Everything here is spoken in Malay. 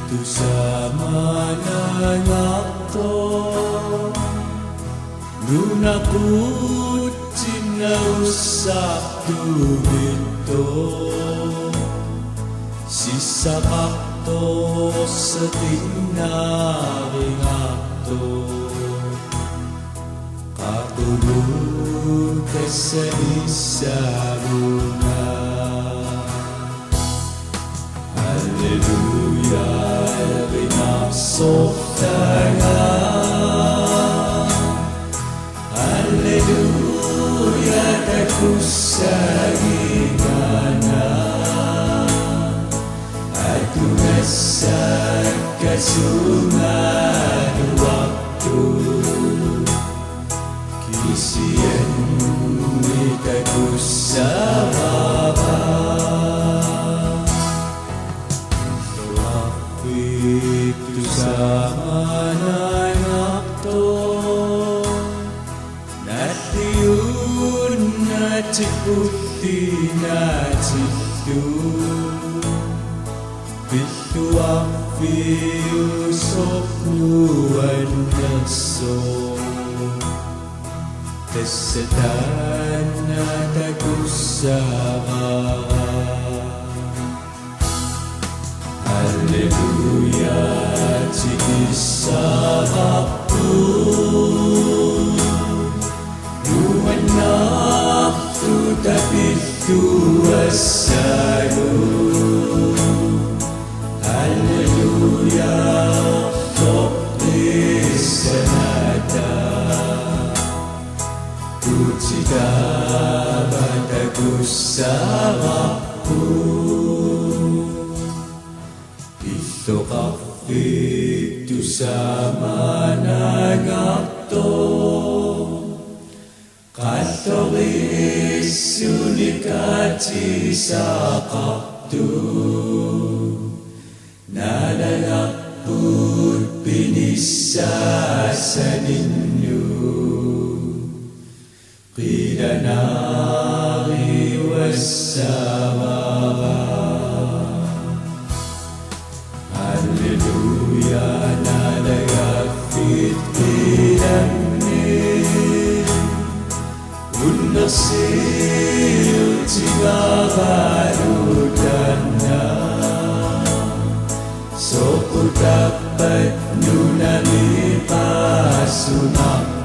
itu sama nangato lunakut sinausap tuhito sisakakto sa tinaringato katulog ka sa isaruna. Hallelujah, rinasoktaga. Hallelujah, takusagigana. Atunasan kasungan waktu. Kisian ni takusababa. Itu sama nangato natiun natikuti natitu bitu api usok nuan naso kesetan natakusama. Hallelujah, cikisahaptu Nuanaktu tapitu asalu. Hallelujah, toklisanata Kucita batakusahaptu Ito kapitu sama nangato katolis unikati sa kaktu nanangaput pinisa sa ninyo kinanariwas sa mga. Hallelujah, nadagapit kinamnin Unasil tigabarudan na So ko dapat nunalipas sunak